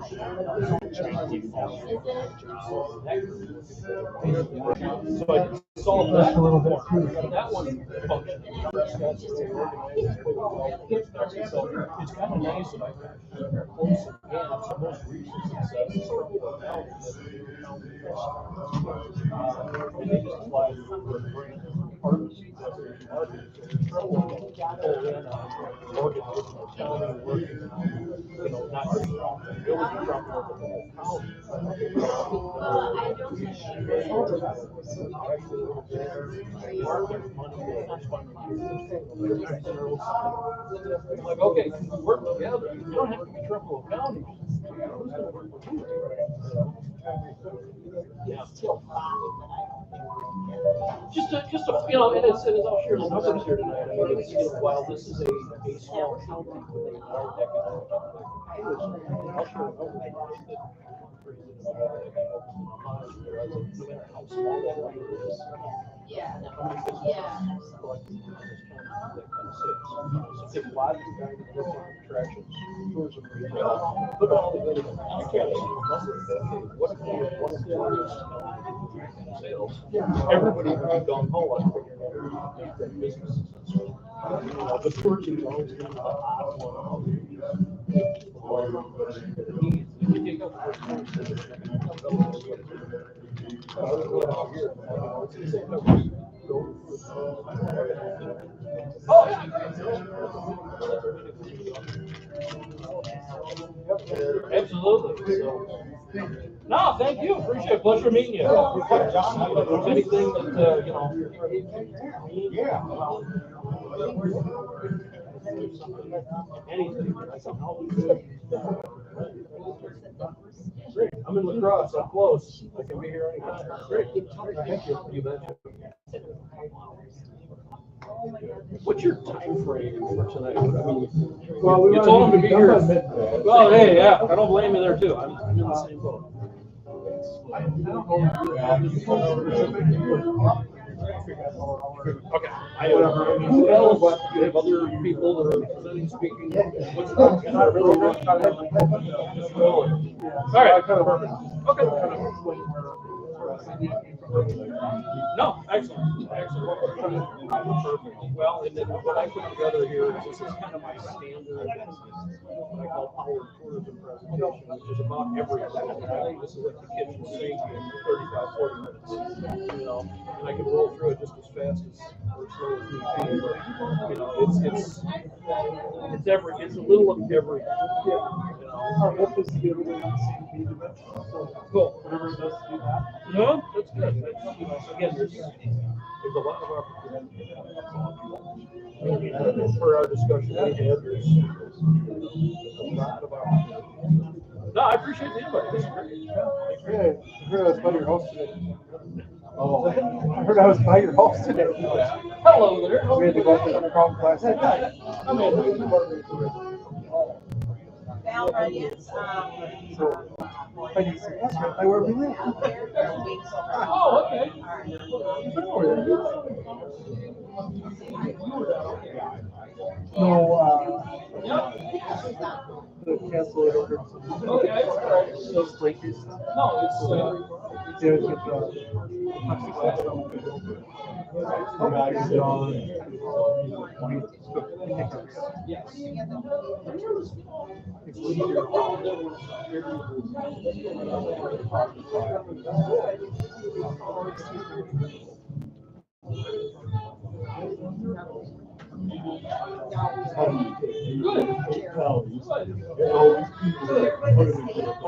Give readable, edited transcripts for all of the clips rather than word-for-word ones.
So I solved that a little bit too. That one functioned. So it's kind of nice that I got close again. So most recent success is from and they just applied for a grant partnership market. Trouble in organizing, county working, not just from the village, but the whole county. Like, okay, work together. You don't have to be Trumbull County. Yeah. And I'll share the numbers here tonight. I mean, while this is a small county with a large economic, I'll share the numbers that how small that land is. Yeah. So take lodging, dining, attractions, tourism, retail, put all together. You can't see what if you have one tourist sales? Everybody would be gone home on figuring out their businesses. The tourism is always going to be the odd one out. If you take up absolutely. No, thank you. Appreciate it. Pleasure meeting you. If there's anything that anything. Great. I'm in lacrosse. I'm close. I can be here anytime. Great. Thank you. You betcha. What's your time frame for tonight? I mean, well, you told him to be here. Well, hey, yeah, I don't blame you there too. I'm in the same boat. Okay. Who else? You have other people that are presenting, speaking. What's not really all right. Okay. No, excellent. Perfect. Well, and then what I put together here is this is kind of my standard, what I call power tourism presentation, which is about everything. This is like the kitchen sink in 35, 40 minutes. And I can roll through it just as fast as or slow as need be. But it's a little of everything. Our hope is to be able to be dimensional. So cool. Whatever it does to do that. No, that's good. Again, there's a lot of opportunity. For our discussion we had, there's a lot of opportunity. No, I appreciate the invite. This is great. Yeah, I heard I was by your house today. Oh, I heard I was by your house today. Hello there. We had to go to the prom class. I'm in. Alma is so, I need some that's right. I where we live. Oh, okay. No, the cancel it over. Okay. Those breakers. No, it's there's yes.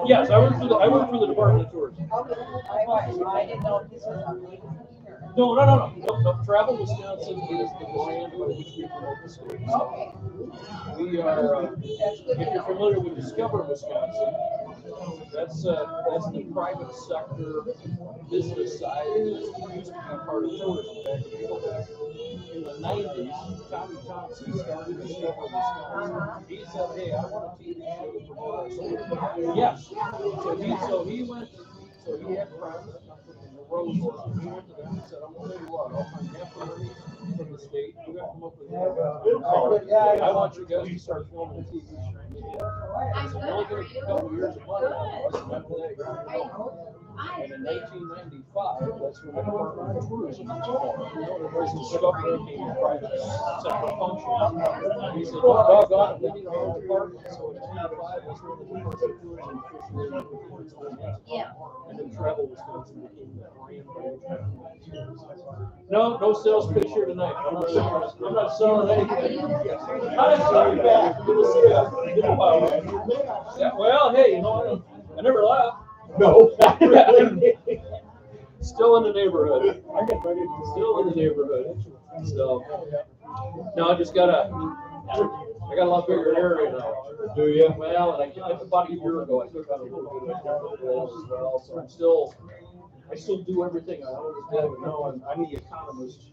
Yes, I work for the Department of Tourism. I didn't know if this was No. Travel Wisconsin is the brand by which we promote the state. So we are, if you're familiar with Discover Wisconsin, that's the private sector business side. It used to be part of tourism back in the 90s. Tommy Thompson started Discover Wisconsin. He said, "Hey, I want a TV show to promote our state." Yes. So he went. So he had friends. pros were on. We went to them and said, I'm gonna tell you what, I'll find half the money from the state. You got to come up with I want you guys to start filming TV. So you're only gonna get a couple years of money out of us, and after that, you're on your own. And in 1995, that's when the Department of Tourism was formed. It was discovered in a private sector function. And he said, well, doggone it, we need our own department. So in 1995, that's when the Department of Tourism officially recorded its own entity. And then Travel Wisconsin became that brand. No sales pitch here tonight. I'm not selling anything. Hi, sorry, back. Good to see you. Been a while. Yeah, well, hey, you know, I never left. No. Still in the neighborhood. Still in the neighborhood. So, no, I got a lot bigger area now. Do you? Well, and about a year ago, I took on a little bit of roles as well. So I still do everything I always did. But now I'm the economist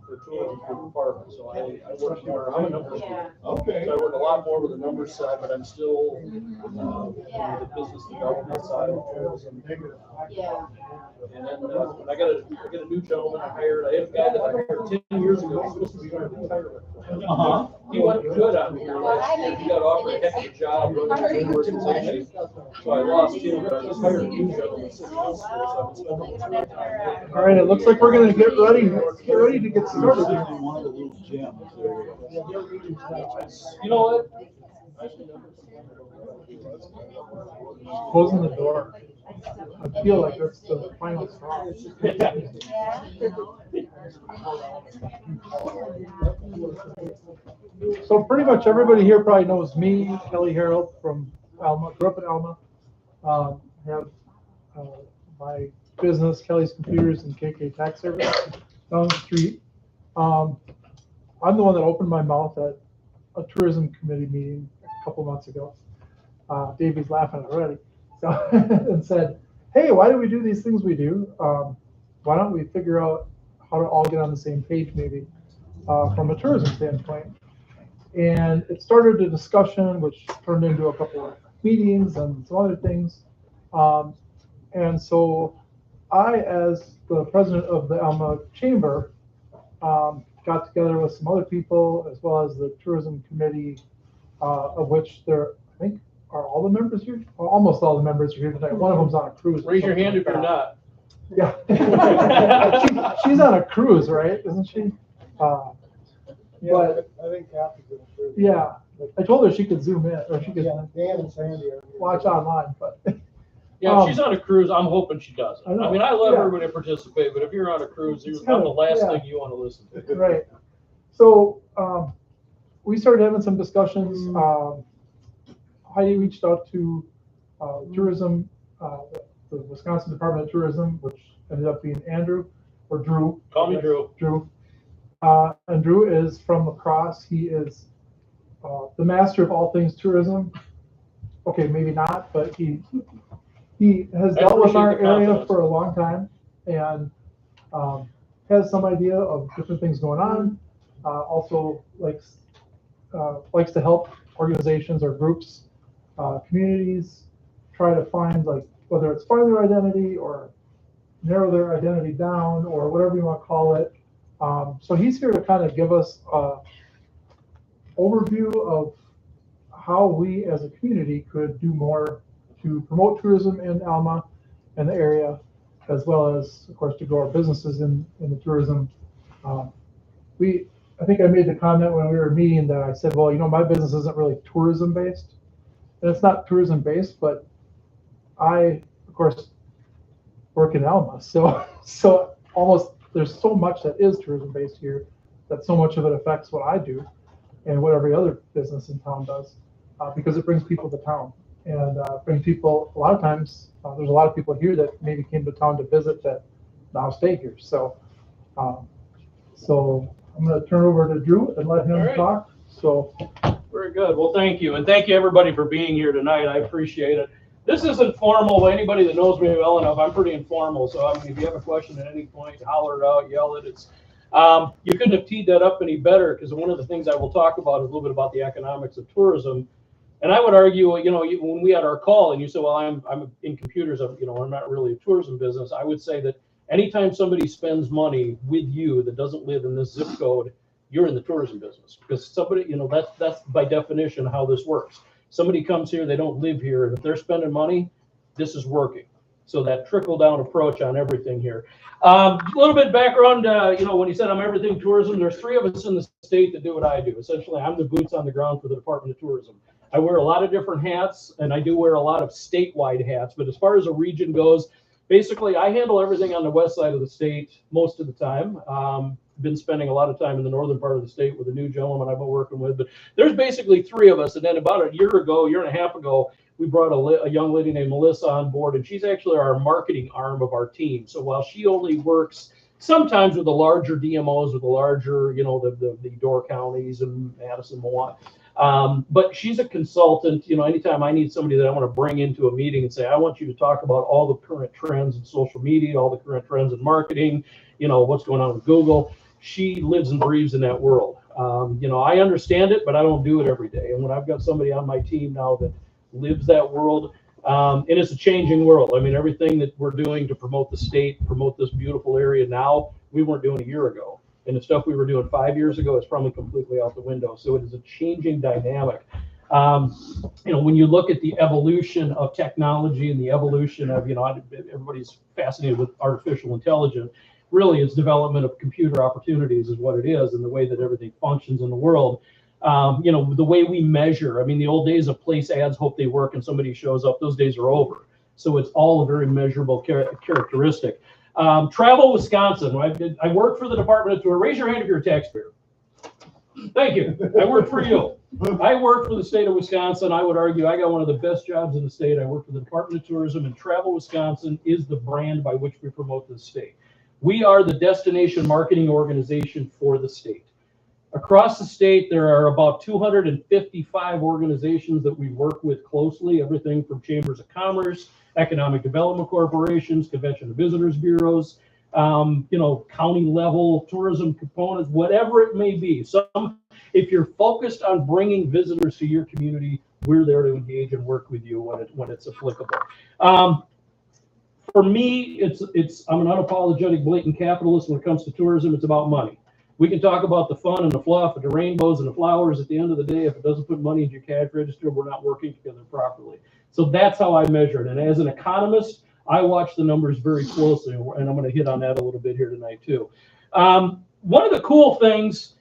for tourism for the department. So I work more. I'm a numbers guy. Okay. So I work a lot more with the numbers side, but I'm still the business development side of tourism. Yeah. And then I got a new gentleman I hired. I had a guy that I hired 10 years ago. He was supposed to be on retirement. He went good on me. He got offered a heck of a job running an organization. So I lost him, but I just hired a new gentleman 6 months ago. So I've been spending time. All right, it looks like we're going to get ready to get started. One of the little gems there. You know what? Closing the door. I feel like that's the final straw. So pretty much everybody here probably knows me, Kelly Harold from Alma. Grew up in Alma. Have my business, Kelly's Computers and KK Tax Service, down the street. I'm the one that opened my mouth at a tourism committee meeting a couple months ago. Davey's laughing already. So, and said, hey, why do we do these things we do? Why don't we figure out how to all get on the same page maybe from a tourism standpoint? And it started a discussion which turned into a couple of meetings and some other things. And so I, as the president of the Alma Chamber, got together with some other people as well as the tourism committee, of which there, I think, are all the members here? Well, almost all the members are here tonight. One of them's on a cruise. Raise your hand if you're not. Yeah. She's on a cruise, right? Isn't she? Yeah, But I think Kathy's in a cruise. yeah, I told her she could zoom in, or she could Yeah, Dan and Sandy are. watch online, but Yeah, if she's on a cruise, I'm hoping she does. I know, I mean, I love yeah. everybody to participate, but if you're on a cruise, It's I'm the last yeah. thing you want to listen to. right. So we started having some discussions. Heidi reached out to tourism, the Wisconsin Department of Tourism, which ended up being Andrew or Drew. Call me Drew. Drew. And Drew is from La Crosse. He is the master of all things tourism. Okay, maybe not, but he has dealt with our area for a long time and has some idea of different things going on. Also likes to help organizations or groups, communities, try to find, like, whether it's find their identity or narrow their identity down or whatever you want to call it. So he's here to kind of give us an overview of how we as a community could do more to promote tourism in Alma and the area, as well as, of course, to grow our businesses in the tourism. I think I made the comment when we were meeting that I said, well, my business isn't really tourism based. And it's not tourism based, but I, of course, work in Alma. So almost there's so much that is tourism based here that so much of it affects what I do and what every other business in town does, because it brings people to town and brings people, a lot of times, there's a lot of people here that maybe came to town to visit that now stay here. So I'm going to turn it over to Drew and let him talk. So. Very good. Well, thank you. And thank you, everybody, for being here tonight. I appreciate it. This is informal. Anybody that knows me well enough, I'm pretty informal. So, I mean, if you have a question at any point, holler it out, yell it. You couldn't have teed that up any better, because one of the things I will talk about is a little bit about the economics of tourism. And I would argue, when we had our call and you said, well, I'm in computers, I'm not really a tourism business. I would say that Anytime somebody spends money with you that doesn't live in this zip code, you're in the tourism business, because somebody, that's by definition how this works. Somebody comes here, they don't live here, and if they're spending money, this is working. So that trickle down approach on everything here. A little bit background, when you said I'm everything tourism, there's 3 of us in the state that do what I do. Essentially, I'm the boots on the ground for the Department of Tourism. I wear a lot of different hats, and I do wear a lot of statewide hats. But as far as a region goes, basically, I handle everything on the west side of the state most of the time. Been spending a lot of time in the northern part of the state with a new gentleman I've been working with. But there's basically 3 of us. And then about a year and a half ago, we brought a young lady named Melissa on board, and she's actually our marketing arm of our team. So while she only works sometimes with the larger DMOs, with the larger, the Door counties and Madison, Milwaukee. But she's a consultant. Anytime I need somebody that I want to bring into a meeting and say, I want you to talk about all the current trends in social media, all the current trends in marketing, what's going on with Google. She lives and breathes in that world. I understand it, but I don't do it every day. And when I've got somebody on my team now that lives that world, and it's a changing world. I mean, everything that we're doing to promote the state, promote this beautiful area now, we weren't doing a year ago. And the stuff we were doing 5 years ago is probably completely out the window. So it is a changing dynamic. When you look at the evolution of technology and the evolution of, everybody's fascinated with artificial intelligence. Really, it's development of computer opportunities is what it is, and the way that everything functions in the world. The way we measure. I mean, the old days of place ads, hope they work, and somebody shows up. Those days are over. So it's all a very measurable characteristic. Travel Wisconsin. I work for the Department of Tourism. Raise your hand if you're a taxpayer. Thank you. I work for you. I work for the state of Wisconsin. I would argue I got one of the best jobs in the state. I work for the Department of Tourism, and Travel Wisconsin is the brand by which we promote the state. We are the destination marketing organization for the state. Across the state, there are about 255 organizations that we work with closely, everything from chambers of commerce, economic development corporations, convention and visitors bureaus, county level tourism components, whatever it may be. If you're focused on bringing visitors to your community, we're there to engage and work with you when it's applicable. For me, I'm an unapologetic blatant capitalist when it comes to tourism. It's about money. We can talk about the fun and the fluff and the rainbows and the flowers. At the end of the day, if it doesn't put money into your cash register, we're not working together properly. So that's how I measure it. And as an economist, I watch the numbers very closely, and I'm going to hit on that a little bit here tonight too. One of the cool things,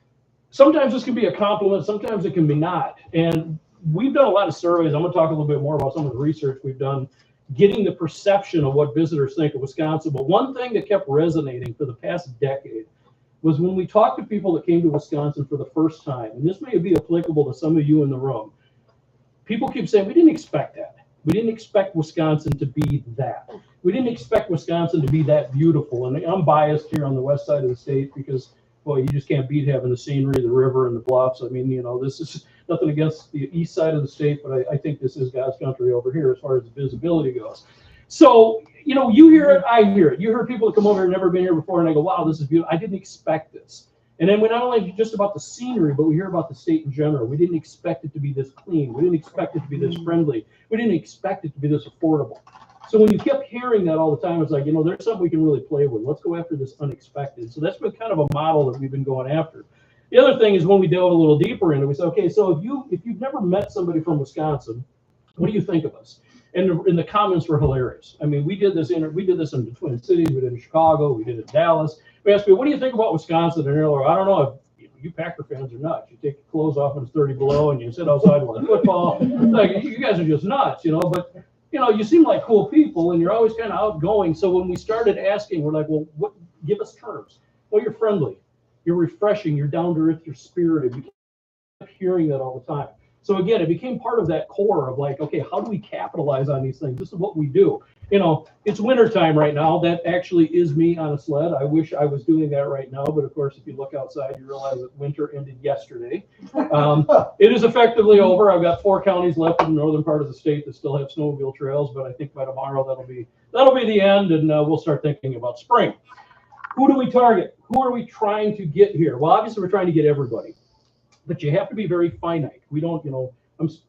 sometimes this can be a compliment, sometimes it can be not. And we've done a lot of surveys. I'm going to talk a little bit more about some of the research we've done, getting the perception of what visitors think of Wisconsin. But one thing that kept resonating for the past decade was when we talked to people that came to Wisconsin for the first time, and this may be applicable to some of you in the room, people keep saying, we didn't expect that. We didn't expect Wisconsin to be that. We didn't expect Wisconsin to be that beautiful. And I'm biased here on the west side of the state because, well, you just can't beat having the scenery, the river, and the bluffs. I mean, this is nothing against the east side of the state, but I think this is God's country over here as far as visibility goes. So, you hear it, I hear it. You heard people that come over and never been here before, and I go, wow, this is beautiful. I didn't expect this. And then we not only just about the scenery, but we hear about the state in general. We didn't expect it to be this clean. We didn't expect it to be this friendly. We didn't expect it to be this affordable. So when you kept hearing that all the time, it's like, there's something we can really play with. Let's go after this unexpected. So that's been kind of a model that we've been going after. The other thing is when we delve a little deeper into it, we say, okay, so if you've never met somebody from Wisconsin, what do you think of us? And the comments were hilarious. I mean, we did this in the Twin Cities, we did it in Chicago, we did it in Dallas. We asked people, what do you think about Wisconsin? And they're like, I don't know, if you Packer fans are nuts. You take your clothes off when it's 30 below and you sit outside and play football. Like, you guys are just nuts, but you seem like cool people and you're always kind of outgoing. So when we started asking, we're like, well, give us terms. Well, you're friendly, you're refreshing, you're down to earth, you're spirited. We kept hearing that all the time. So again, it became part of that core of like, okay, how do we capitalize on these things? This is what we do. It's wintertime right now. That actually is me on a sled. I wish I was doing that right now. But of course, if you look outside, you realize that winter ended yesterday. It is effectively over. I've got 4 counties left in the northern part of the state that still have snowmobile trails. But I think by tomorrow, that'll be the end. And we'll start thinking about spring. Who do we target? Who are we trying to get here? Well, obviously, we're trying to get everybody. But you have to be very finite. We don't,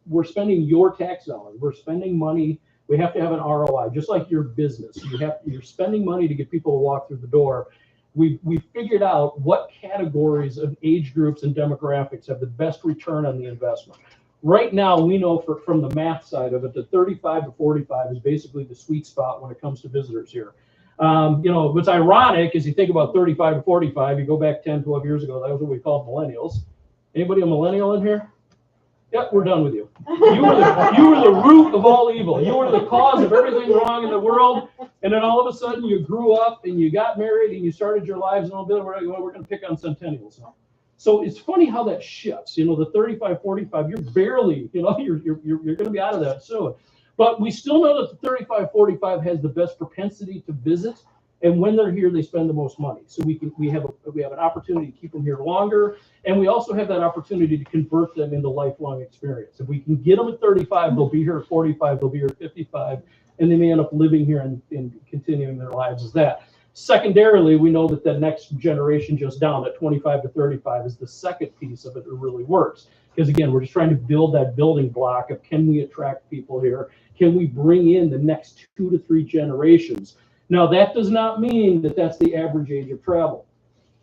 we're spending your tax dollars. We're spending money We have to have an ROI, just like your business. You're spending money to get people to walk through the door. We figured out what categories of age groups and demographics have the best return on the investment. Right now, we know from the math side of it that 35 to 45 is basically the sweet spot when it comes to visitors here. What's ironic is you think about 35 to 45, you go back 10, 12 years ago, that was what we called millennials. Anybody a millennial in here? Yep, we're done with you. You were the root of all evil. You were the cause of everything wrong in the world. And then all of a sudden you grew up and you got married and you started your lives and all that. We're going to pick on centennials now. So it's funny how that shifts. The 35, 45, you're barely, you're going to be out of that soon. But we still know that the 35, 45 has the best propensity to visit. And when they're here, they spend the most money. So we have an opportunity to keep them here longer, and we also have that opportunity to convert them into lifelong experience. If we can get them at 35, they'll be here at 45, they'll be here at 55, and they may end up living here and continuing their lives as that. Secondarily, we know that the next generation just down at 25 to 35 is the second piece of it that really works. Because again, we're just trying to build that building block of, can we attract people here? Can we bring in the next 2 to 3 generations? Now, that does not mean that that's the average age of travel.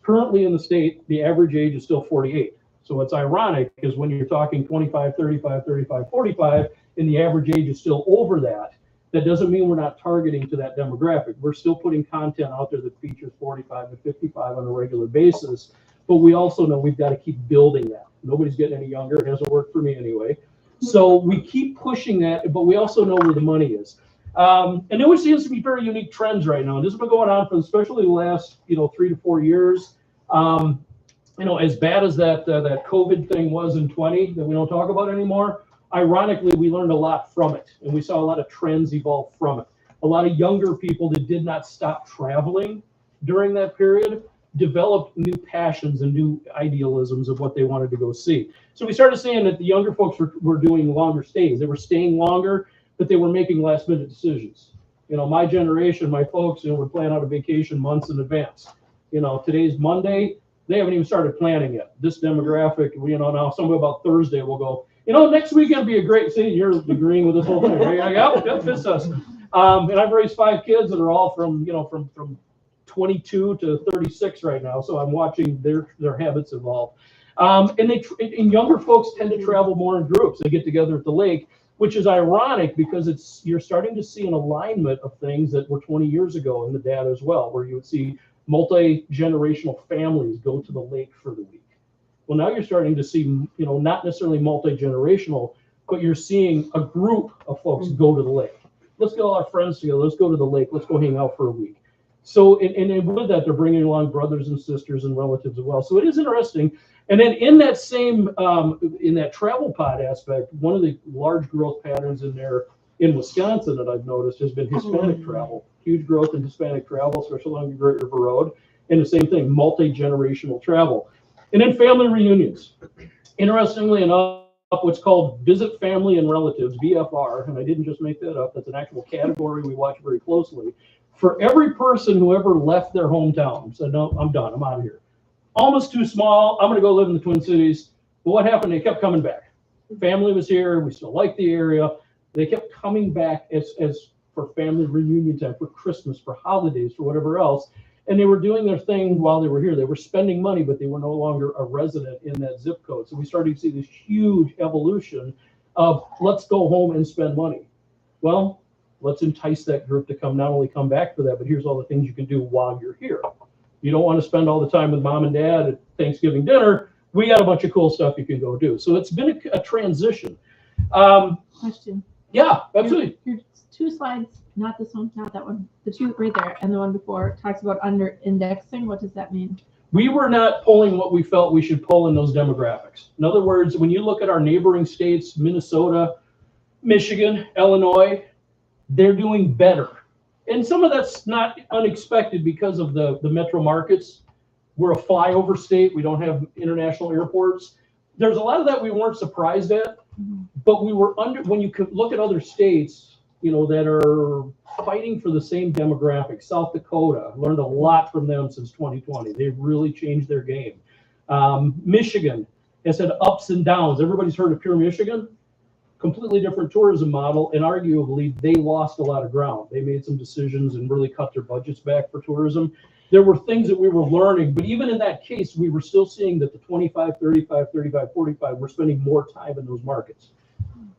Currently in the state, the average age is still 48. So what's ironic is when you're talking 25, 35, 35, 45, and the average age is still over that, that doesn't mean we're not targeting to that demographic. We're still putting content out there that features 45 to 55 on a regular basis, but we also know we've got to keep building that. Nobody's getting any younger. It hasn't worked for me anyway. So we keep pushing that, but we also know where the money is. And then we're seeing some very unique trends right now. And this has been going on for especially the last 3 to 4 years. As bad as that COVID thing was in 20 that we don't talk about anymore, ironically, we learned a lot from it. And we saw a lot of trends evolve from it. A lot of younger people that did not stop traveling during that period developed new passions and new idealisms of what they wanted to go see. So we started seeing that the younger folks were doing longer stays. They were staying longer, but they were making last minute decisions. My generation, my folks, would plan out a vacation months in advance. Today's Monday, they haven't even started planning yet. This demographic, now somewhere about Thursday will go, next weekend will be a great scene. You're agreeing with this whole thing. Right? Yep, fits us. And I've raised 5 kids that are all from 22 to 36 right now. So I'm watching their habits evolve. And younger folks tend to travel more in groups. They get together at the lake, which is ironic because you're starting to see an alignment of things that were 20 years ago in the data as well, where you would see multi-generational families go to the lake for the week. Well, now you're starting to see, not necessarily multi-generational, but you're seeing a group of folks go to the lake. Let's get all our friends together. Let's go to the lake. Let's go hang out for a week. So, and with that, they're bringing along brothers and sisters and relatives as well. So it is interesting. And then in that same, in that travel pod aspect, one of the large growth patterns in Wisconsin that I've noticed has been Hispanic travel. Huge growth in Hispanic travel, especially along the Great River Road. And the same thing, multi-generational travel. And then family reunions. Interestingly enough, what's called Visit Family and Relatives, VFR, and I didn't just make that up, that's an actual category we watch very closely. For every person who ever left their hometown, said, no, I'm done, I'm out of here. Almost too small, I'm going to go live in the Twin Cities. But what happened? They kept coming back. Family was here, we still liked the area. They kept coming back as for family reunion time, for Christmas, for holidays, for whatever else. And they were doing their thing while they were here. They were spending money, but they were no longer a resident in that zip code. So we started to see this huge evolution of let's go home and spend money. Well, let's entice that group to not only come back for that, but here's all the things you can do while you're here. You don't want to spend all the time with mom and dad at Thanksgiving dinner. We got a bunch of cool stuff you can go do. So it's been a transition. Question. Yeah, absolutely. Your 2 slides, not this one, not that one, the 2 right there, and the one before talks about under indexing. What does that mean? We were not pulling what we felt we should pull in those demographics. In other words, when you look at our neighboring states, Minnesota, Michigan, Illinois, they're doing better. And some of that's not unexpected because of the metro markets. We're a flyover state. We don't have international airports. There's a lot of that we weren't surprised at, but we were when you could look at other states, that are fighting for the same demographic. South Dakota, learned a lot from them since 2020. They've really changed their game. Michigan has had ups and downs. Everybody's heard of Pure Michigan? completely different tourism model, and arguably they lost a lot of ground. They made some decisions and really cut their budgets back for tourism. There were things that we were learning, but even in that case, we were still seeing that the 25, 35, 35, 45 were spending more time in those markets.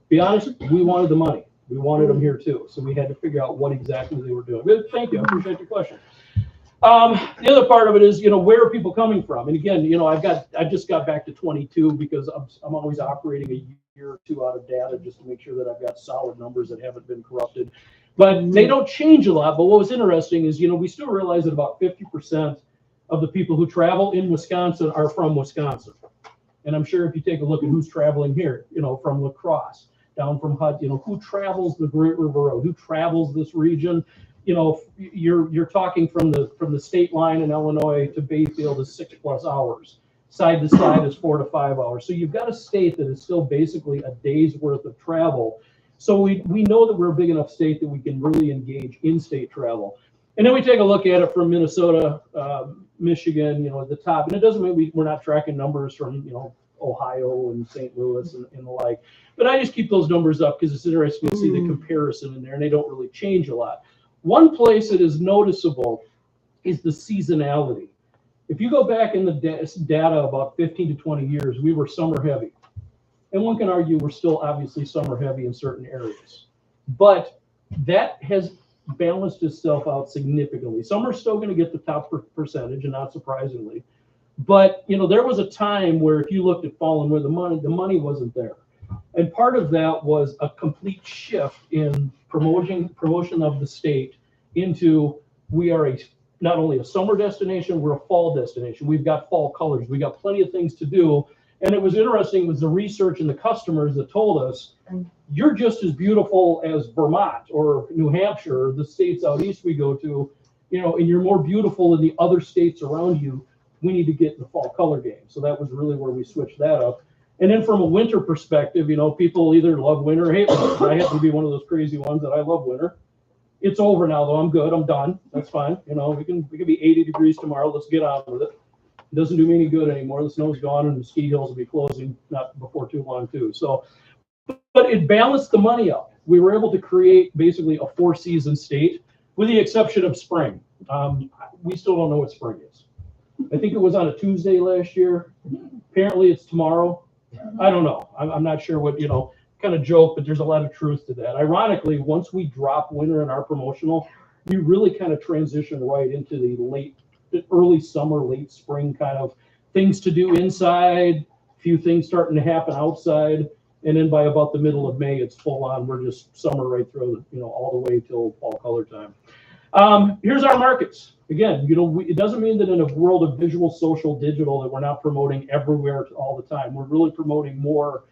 Be honest, we wanted the money. We wanted them here too. So we had to figure out what exactly they were doing. Good, thank you. I appreciate your question. The other part of it is, where are people coming from? And again, I just got back to 22 because I'm always operating a year or two out of data just to make sure that I've got solid numbers that haven't been corrupted. But they don't change a lot. But what was interesting is, we still realize that about 50% of the people who travel in Wisconsin are from Wisconsin. And I'm sure if you take a look at who's traveling here, from La Crosse, down from HUD, who travels the Great River Road, who travels this region, you're talking from the state line in Illinois to Bayfield is 6+ hours. Side to side is 4 to 5 hours. So you've got a state that is still basically a day's worth of travel. So we know that we're a big enough state that we can really engage in-state travel. And then we take a look at it from Minnesota, Michigan, at the top. And it doesn't mean we're not tracking numbers from, Ohio and St. Louis and the like. But I just keep those numbers up because it's interesting to see the comparison in there, and they don't really change a lot. One place that is noticeable is the seasonality. If you go back in the data about 15 to 20 years, we were summer heavy. And one can argue we're still obviously summer heavy in certain areas. But that has balanced itself out significantly. Summer's still going to get the top percentage, and not surprisingly. But, there was a time where if you looked at fall and where the money wasn't there. And part of that was a complete shift in promotion of the state into we are not only a summer destination, we're a fall destination. We've got fall colors. We got plenty of things to do. And it was interesting was the research and the customers that told us, you're just as beautiful as Vermont or New Hampshire, or the states out east we go to, and you're more beautiful than the other states around you. We need to get in the fall color game. So that was really where we switched that up. And then from a winter perspective, people either love winter or hate winter. I happen to be one of those crazy ones that I love winter. It's over now, though. I'm good. I'm done. That's fine. We can be 80 degrees tomorrow. Let's get on with it. It doesn't do me any good anymore. The snow's gone, and the ski hills will be closing not before too long, too. So, but it balanced the money out. We were able to create basically a 4-season state, with the exception of spring. We still don't know what spring is. I think it was on a Tuesday last year. Apparently, it's tomorrow. I don't know. I'm not sure what, kind of joke, but there's a lot of truth to that. Ironically, once we drop winter in our promotional, we really kind of transition right into the early summer, late spring kind of things to do inside, a few things starting to happen outside. And then by about the middle of May, it's full on. We're just summer right through, all the way till fall color time. Here's our markets. Again, it doesn't mean that in a world of visual, social, digital that we're not promoting everywhere all the time. We're really promoting more,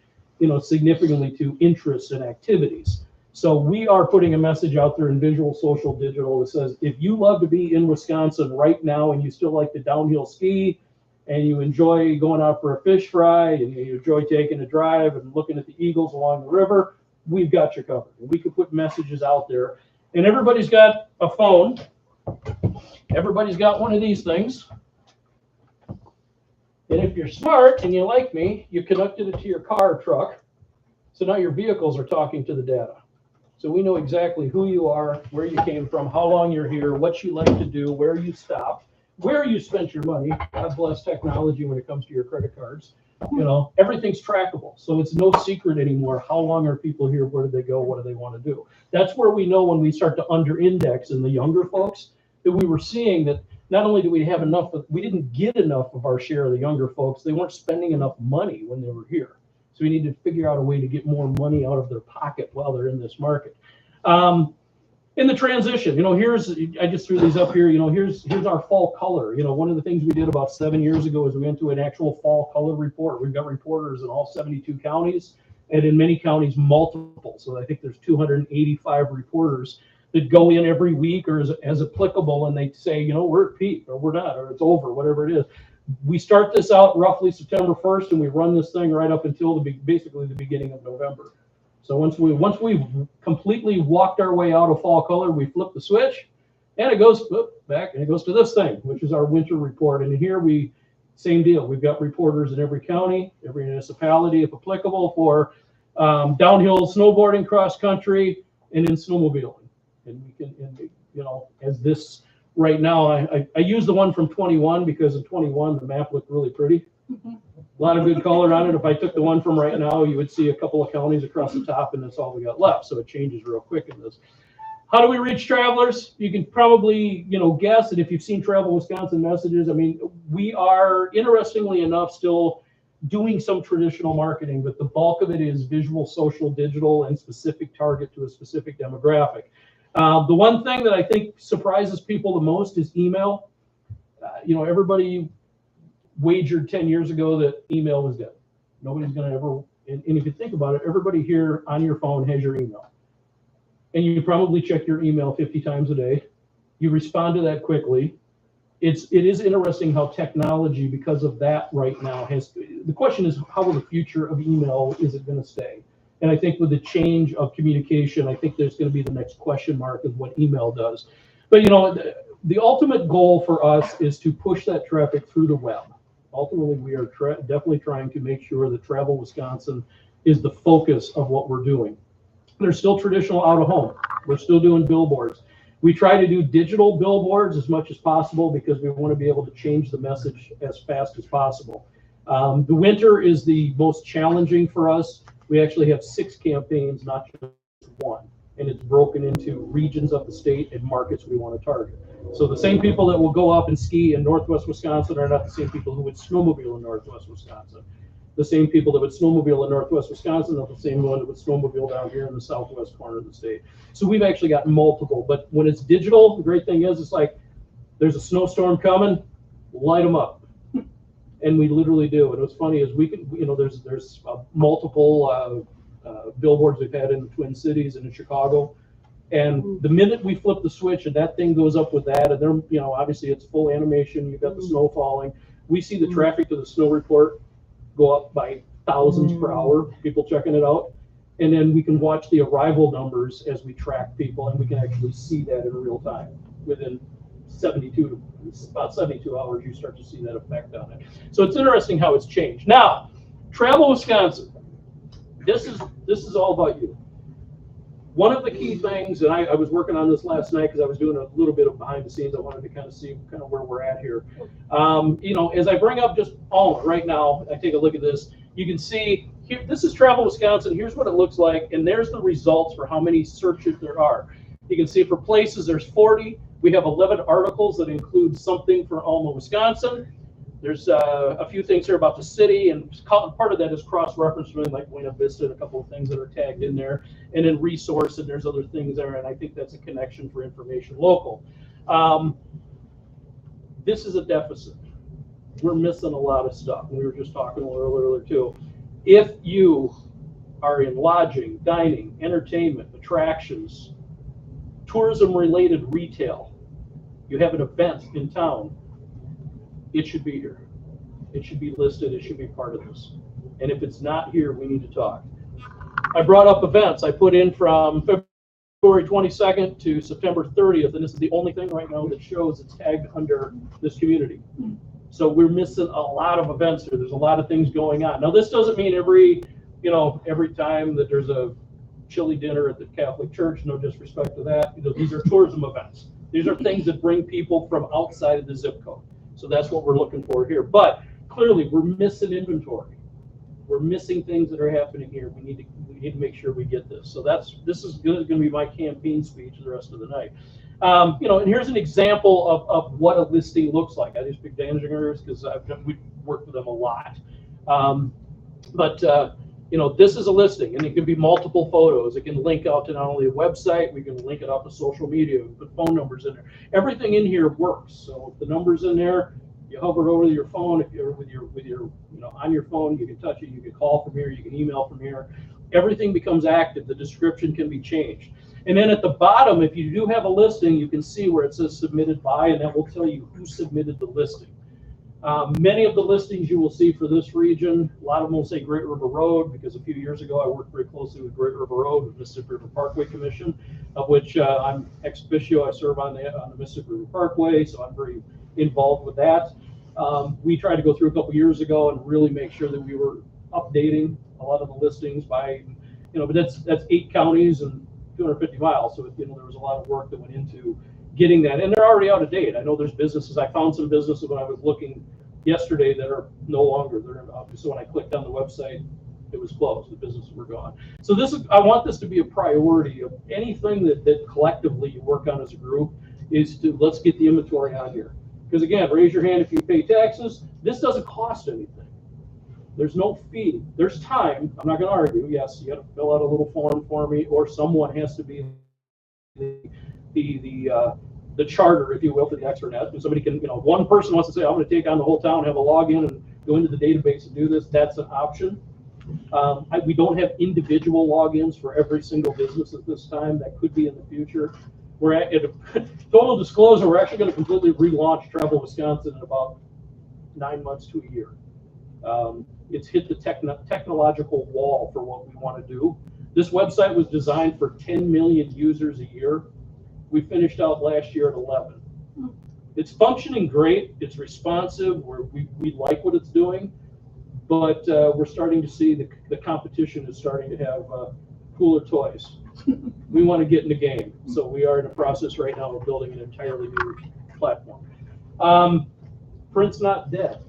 significantly to interests and activities. So we are putting a message out there in visual, social, digital that says, if you love to be in Wisconsin right now and you still like to downhill ski and you enjoy going out for a fish fry and you enjoy taking a drive and looking at the eagles along the river, we've got you covered. We can put messages out there. And everybody's got a phone. Everybody's got one of these things. And if you're smart and you like me, you connected it to your car or truck. So now your vehicles are talking to the data. So we know exactly who you are, where you came from, how long you're here, what you like to do, where you stopped, where you spent your money. God bless technology when it comes to your credit cards. Everything's trackable. So it's no secret anymore. How long are people here? Where do they go? What do they want to do? That's where we know when we start to under index in the younger folks that we were seeing that not only do we have enough, we didn't get enough of our share of the younger folks. They weren't spending enough money when they were here. So we need to figure out a way to get more money out of their pocket while they're in this market. In the transition, I just threw these up here. Here's our fall color. One of the things we did about 7 years ago is we went to an actual fall color report. We've got reporters in all 72 counties, and in many counties, multiple. So I think there's 285 reporters that go in every week or as applicable, and they say, we're at peak, or we're not, or it's over, whatever it is. We start this out roughly September 1st, and we run this thing right up until basically the beginning of November. So once we've completely walked our way out of fall color, we flip the switch, and it goes back, and it goes to this thing, which is our winter report. And here same deal. We've got reporters in every county, every municipality, if applicable, for downhill snowboarding, cross country, and in snowmobiling. And we can, as this right now, I use the one from 21 because in 21 the map looked really pretty. A lot of good color on it. If I took the one from right now, you would see a couple of counties across the top, and that's all we got left. So it changes real quick in this. How do we reach travelers? You can probably, guess that if you've seen Travel Wisconsin messages. I mean, we are, interestingly enough, still doing some traditional marketing, but the bulk of it is visual, social, digital, and specific target to a specific demographic. The one thing that I think surprises people the most is email. Everybody wagered 10 years ago that email was dead. Nobody's going to ever, and if you think about it, everybody here on your phone has your email. And you probably check your email 50 times a day. You respond to that quickly. It is interesting how technology, because of that right now, the question is, how will the future of email, is it going to stay? And I think with the change of communication, I think there's going to be the next question mark of what email does. But the ultimate goal for us is to push that traffic through the web. Ultimately, we are definitely trying to make sure that Travel Wisconsin is the focus of what we're doing. There's still traditional out of home. We're still doing billboards. We try to do digital billboards as much as possible because we want to be able to change the message as fast as possible. The winter is the most challenging for us. We actually have 6 campaigns, not just one, and it's broken into regions of the state and markets we want to target. So the same people that will go up and ski in Northwest Wisconsin are not the same people who would snowmobile in Northwest Wisconsin. The same people that would snowmobile in Northwest Wisconsin are the same one that would snowmobile down here in the southwest corner of the state. So we've actually got multiple, but when it's digital, the great thing is it's like, there's a snowstorm coming, light them up. And we literally do. And what's funny is we can, there's multiple billboards we've had in the Twin Cities and in Chicago. And the minute we flip the switch and that thing goes up with that, and they're, obviously it's full animation, you've got the snow falling, we see the traffic to the snow report go up by thousands per hour, people checking it out. And then we can watch the arrival numbers as we track people, and we can actually see that in real time. Within about 72 hours, you start to see that effect on it. So it's interesting how it's changed. Now, Travel Wisconsin, this is all about you. One of the key things, and I was working on this last night because I was doing a little bit of behind the scenes. I wanted to kind of see where we're at here. As I bring up just Alma right now, I take a look at this. You can see here, this is Travel Wisconsin. Here's what it looks like, and there's the results for how many searches there are. You can see for places, there's 40. We have 11 articles that include something for Alma, Wisconsin. There's a few things here about the city, and part of that is cross-referencing, like Buena Vista, and a couple of things that are tagged in there, and then resource, and there's other things there, and I think that's a connection for information local. This is a deficit. We're missing a lot of stuff. We were just talking a little earlier too. If you are in lodging, dining, entertainment, attractions, tourism-related retail, you have an event in town, it should be here. It should be listed. It should be part of this. And if it's not here, we need to talk. I brought up events. I put in from February 22nd to September 30th, and this is the only thing right now that shows it's tagged under this community. So we're missing a lot of events here. There's a lot of things going on. Now, this doesn't mean every time that there's a chili dinner at the Catholic Church, no disrespect to that. These are tourism events. These are things that bring people from outside of the zip code. So that's what we're looking for here. But clearly, we're missing inventory. We're missing things that are happening here. We need to make sure we get this. So this is going to be my campaign speech the rest of the night. And here's an example of what a listing looks like. I just picked Danzinger's because we've worked with them a lot. This is a listing, and it can be multiple photos. It can link out to not only a website, we can link it out to social media, we put phone numbers in there. Everything in here works. So if the number's in there, you hover over your phone. If you're with your on your phone, you can touch it. You can call from here. You can email from here. Everything becomes active. The description can be changed. And then at the bottom, if you do have a listing, you can see where it says submitted by, and that will tell you who submitted the listing. Many of the listings you will see for this region, a lot of them will say Great River Road, because a few years ago I worked very closely with Great River Road, with Mississippi River Parkway Commission, of which I'm ex officio. I serve on the Mississippi River Parkway, so I'm very involved with that. We tried to go through a couple years ago and really make sure that we were updating a lot of the listings by but that's 8 counties and 250 miles. So, there was a lot of work that went into getting that, and they're already out of date. I know there's businesses. I found some businesses when I was looking yesterday that are no longer. So when I clicked on the website, it was closed. The businesses were gone. So I want this to be a priority of anything that collectively you work on as a group is to let's get the inventory on here. Because again, raise your hand if you pay taxes. This doesn't cost anything. There's no fee. There's time. I'm not going to argue. Yes, you got to fill out a little form for me, or someone has to be the charter, if you will, for the extranet. And somebody can, one person wants to say, I'm going to take on the whole town, have a login, and go into the database and do this. That's an option. We don't have individual logins for every single business at this time. That could be in the future. We're at a total disclosure. We're actually going to completely relaunch Travel Wisconsin in about 9 months to a year. It's hit the technological wall for what we want to do. This website was designed for 10 million users a year. We finished out last year at 11. It's functioning great. It's responsive. We like what it's doing, but we're starting to see the competition is starting to have cooler toys. We want to get in the game, so we are in a process right now of building an entirely new platform. Print's not dead.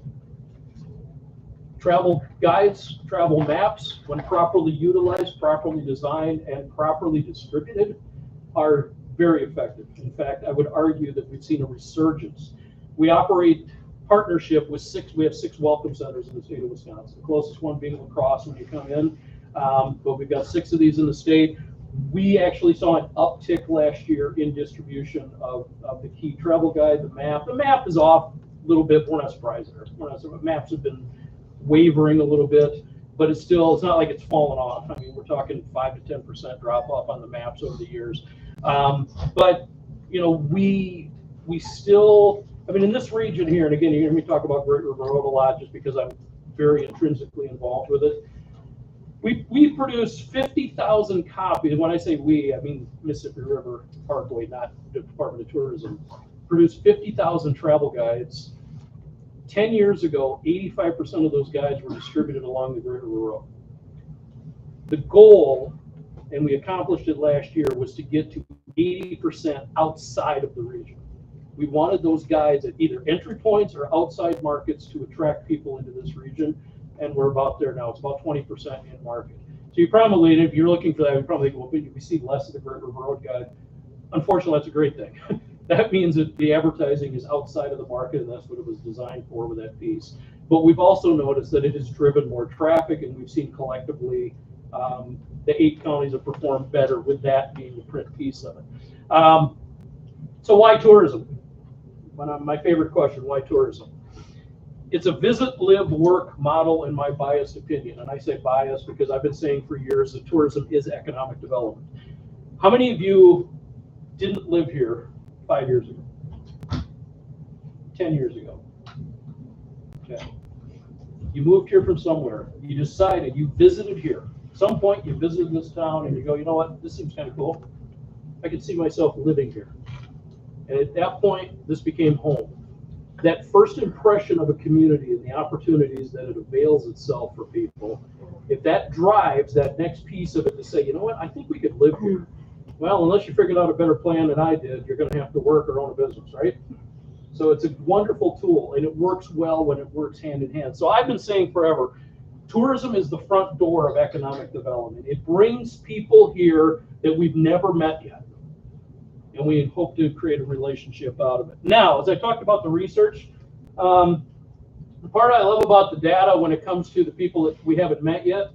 Travel guides, travel maps, when properly utilized, properly designed, and properly distributed, are very effective. In fact, I would argue that we've seen a resurgence. We operate partnership with we have 6 welcome centers in the state of Wisconsin, the closest one being La Crosse when you come in, but we've got 6 of these in the state. We actually saw an uptick last year in distribution of the key travel guide, the map. The map is off a little bit. We're not surprised there. Maps have been wavering a little bit, but it's not like it's fallen off. I mean, we're talking 5 to 10% drop off on the maps over the years. But we still, in this region here, and again, you hear me talk about Great River Road a lot just because I'm very intrinsically involved with it. We produce 50,000 copies. When I say we, I mean Mississippi River Parkway, not the Department of Tourism. Produced 50,000 travel guides. 10 years ago, 85% of those guides were distributed along the Great River Road. The goal, and we accomplished it last year, was to get to 80% outside of the region. We wanted those guides at either entry points or outside markets to attract people into this region, and we're about there now. It's about 20% in market. So you probably, if you're looking for that, you probably think, well, we see less of the Great River Road guide. Unfortunately, that's a great thing. That means that the advertising is outside of the market, and that's what it was designed for with that piece. But we've also noticed that it has driven more traffic, and we've seen collectively the 8 counties have performed better with that being the print piece of it. So why tourism? My favorite question, why tourism? It's a visit, live, work model in my biased opinion. And I say biased because I've been saying for years that tourism is economic development. How many of you didn't live here 5 years ago? 10 years ago? Okay. You moved here from somewhere. You decided, you visited here. At some point you visited this town and you go, you know what, this seems kind of cool. I could see myself living here. And at that point, this became home. That first impression of a community and the opportunities that it avails itself for people, if that drives that next piece of it to say, you know what, I think we could live here. Well, unless you figured out a better plan than I did, you're going to have to work or own a business, right? So it's a wonderful tool, and it works well when it works hand in hand. So I've been saying forever, tourism is the front door of economic development. It brings people here that we've never met yet. And we hope to create a relationship out of it. Now, as I talked about the research, the part I love about the data when it comes to the people that we haven't met yet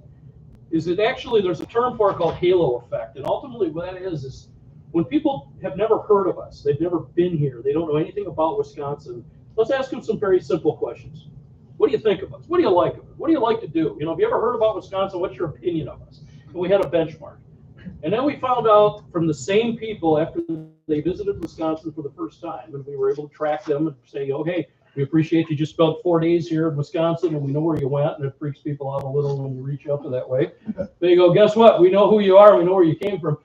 is that actually there's a term for it called halo effect. And ultimately what that is when people have never heard of us, they've never been here, they don't know anything about Wisconsin, let's ask them some very simple questions. What do you think of us? What do you like of it? What do you like to do? Have you ever heard about Wisconsin? What's your opinion of us? And we had a benchmark. And then we found out from the same people after they visited Wisconsin for the first time, and we were able to track them and say, oh, hey, we appreciate you just spent 4 days here in Wisconsin, and we know where you went, and it freaks people out a little when you reach out to that way. They go, guess what? We know who you are. We know where you came from.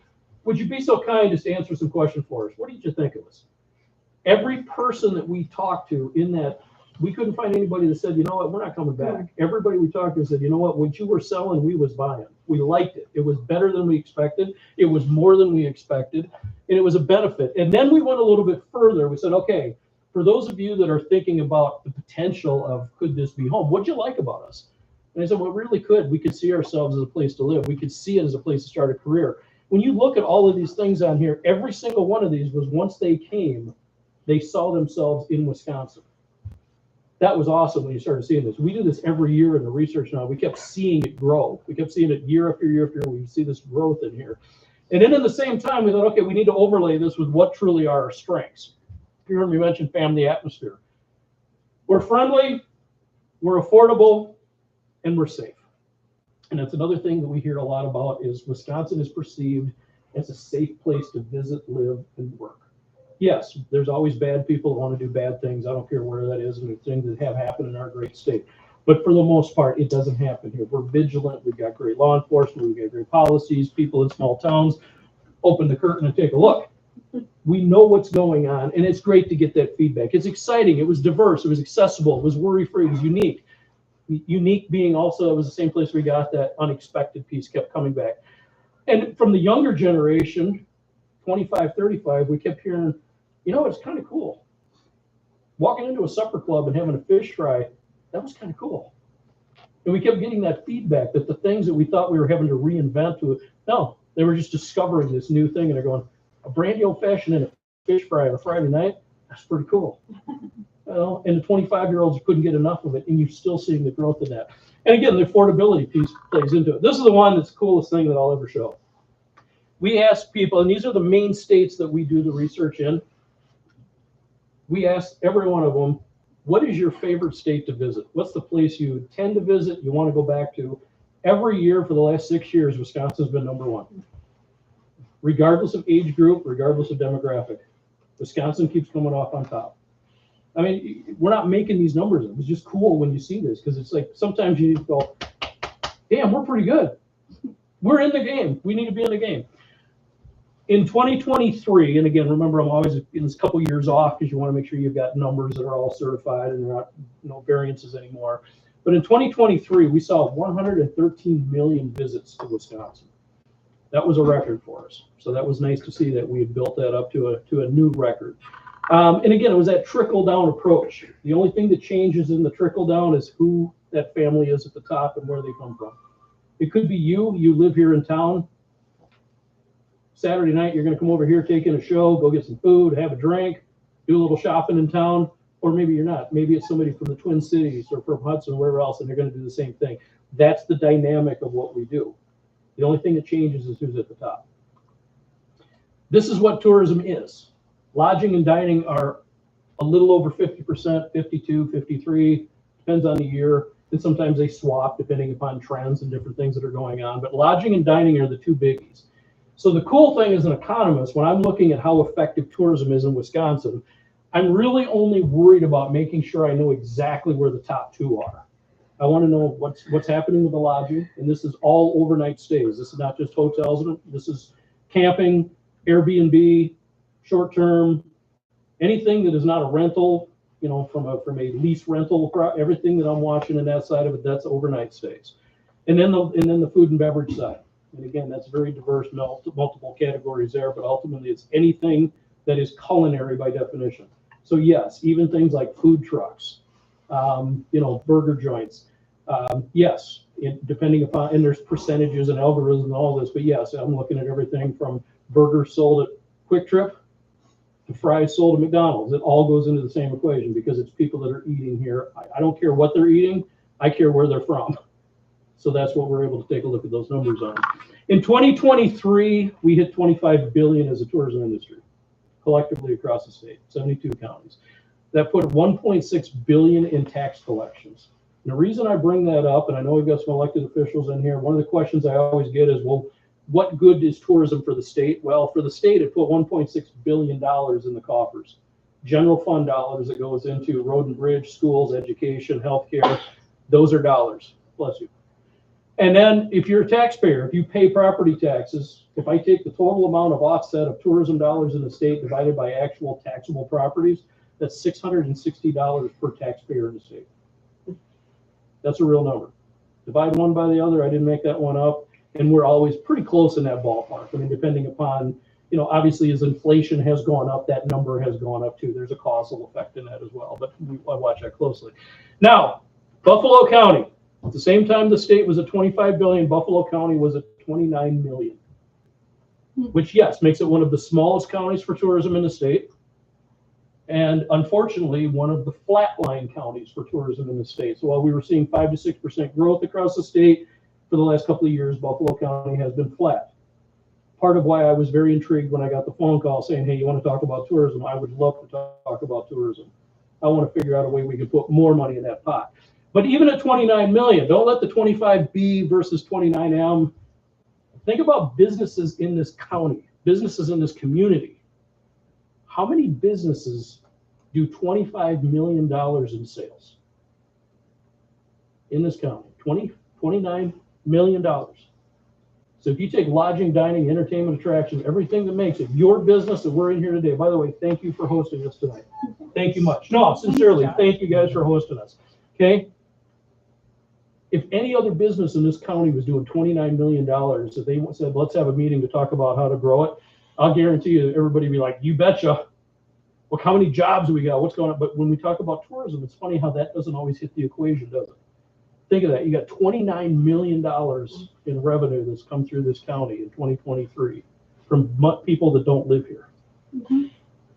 Would you be so kind as to answer some questions for us? What did you think of us? Every person that we talked to in that We couldn't find anybody that said, you know what, we're not coming back. Everybody we talked to said, you know what you were selling, we was buying. We liked it. It was better than we expected. It was more than we expected, and it was a benefit. And then we went a little bit further. We said, okay, for those of you that are thinking about the potential of could this be home, what'd you like about us? And I said, well, it really could. We could see ourselves as a place to live. We could see it as a place to start a career. When you look at all of these things on here, every single one of these was once they came, they saw themselves in Wisconsin. That was awesome when you started seeing this. We do this every year in the research now. We kept seeing it grow. We kept seeing it year after year after year. We see this growth in here. And then at the same time, we thought, okay, we need to overlay this with what truly are our strengths. You heard me mention family atmosphere. We're friendly, we're affordable, and we're safe. And that's another thing that we hear a lot about is Wisconsin is perceived as a safe place to visit, live, and work. Yes, there's always bad people that want to do bad things. I don't care where that is, and the things that have happened in our great state. But for the most part, it doesn't happen here. We're vigilant. We've got great law enforcement. We've got great policies. People in small towns open the curtain and take a look. We know what's going on, and it's great to get that feedback. It's exciting. It was diverse. It was accessible. It was worry-free. It was unique. Unique being also, it was the same place we got that unexpected piece kept coming back. And from the younger generation, 25, 35, we kept hearing, you know, it's kind of cool. Walking into a supper club and having a fish fry, that was kind of cool. And we kept getting that feedback that the things that we thought we were having to reinvent no, they were just discovering this new thing, and they're going, a brandy old fashioned and a fish fry on a Friday night, that's pretty cool. Well, and the 25-year-olds couldn't get enough of it, and you're still seeing the growth in that. And again, the affordability piece plays into it. This is the one that's the coolest thing that I'll ever show. We asked people, and these are the main states that we do the research in. We asked every one of them, what is your favorite state to visit? What's the place you tend to visit, you want to go back to? Every year for the last 6 years, Wisconsin's been number one. Regardless of age group, regardless of demographic, Wisconsin keeps coming off on top. I mean, we're not making these numbers up. It's just cool when you see this, because it's like sometimes you need to go, damn, we're pretty good. We're in the game. We need to be in the game. In 2023, and again, remember, I'm always in this couple years off because you want to make sure you've got numbers that are all certified and there are no variances anymore. But in 2023, we saw 113 million visits to Wisconsin. That was a record for us. So that was nice to see that we had built that up to a new record. And again, it was that trickle down approach. The only thing that changes in the trickle down is who that family is at the top and where they come from. It could be you live here in town. Saturday night, you're going to come over here, take in a show, go get some food, have a drink, do a little shopping in town, or maybe you're not. Maybe it's somebody from the Twin Cities or from Hudson, wherever else, and they're going to do the same thing. That's the dynamic of what we do. The only thing that changes is who's at the top. This is what tourism is. Lodging and dining are a little over 50%, 52, 53, depends on the year. And sometimes they swap depending upon trends and different things that are going on. But lodging and dining are the two biggies. So the cool thing as an economist, when I'm looking at how effective tourism is in Wisconsin, I'm really only worried about making sure I know exactly where the top two are. I want to know what's happening with the lodging, and this is all overnight stays. This is not just hotels. This is camping, Airbnb, short-term, anything that is not a rental, you know, from a lease rental. Everything that I'm watching in that side of it, that's overnight stays, and then the food and beverage side. And again, that's very diverse, multiple categories there, but ultimately it's anything that is culinary by definition. So yes, even things like food trucks, burger joints. Yes, depending upon, and there's percentages and algorithms and all this, but yes, I'm looking at everything from burgers sold at Quick Trip to fries sold at McDonald's. It all goes into the same equation because it's people that are eating here. I don't care what they're eating, I care where they're from. So that's what we're able to take a look at those numbers on. In 2023, we hit 25 billion as a tourism industry, collectively across the state, 72 counties. That put 1.6 billion in tax collections. And the reason I bring that up, and I know we've got some elected officials in here, one of the questions I always get is, well, what good is tourism for the state? Well, for the state, it put $1.6 billion in the coffers. General fund dollars that goes into road and bridge, schools, education, healthcare, those are dollars. Bless you. And then if you're a taxpayer, if you pay property taxes, if I take the total amount of offset of tourism dollars in the state divided by actual taxable properties, That's $660 per taxpayer in the state. That's a real number. Divide one by the other, I didn't make that one up, and we're always pretty close in that ballpark. I mean, depending upon, obviously as inflation has gone up, that number has gone up too. There's a causal effect in that as well, but I watch that closely. Now, Buffalo County, at the same time the state was at 25 billion, Buffalo County was at 29 million, which yes, makes it one of the smallest counties for tourism in the state. And unfortunately, one of the flatline counties for tourism in the state. So while we were seeing 5 to 6% growth across the state for the last couple of years, Buffalo County has been flat. Part of why I was very intrigued when I got the phone call saying, hey, you want to talk about tourism? I would love to talk about tourism. I want to figure out a way we can put more money in that pot. But even at 29 million, don't let the 25B versus 29M. Think about businesses in this county, businesses in this community. How many businesses do $25 million in sales in this county? $29 million. So if you take lodging, dining, entertainment, attraction, everything that makes it your business that we're in here today. By the way, thank you for hosting us tonight. Thank you much. No, sincerely, thank you guys for hosting us. Okay. If any other business in this county was doing $29 million, if they said, let's have a meeting to talk about how to grow it, I'll guarantee you everybody would be like, you betcha. Look, how many jobs do we got? What's going on? But when we talk about tourism, it's funny how that doesn't always hit the equation, does it? Think of that. You got $29 million in revenue that's come through this county in 2023 from people that don't live here.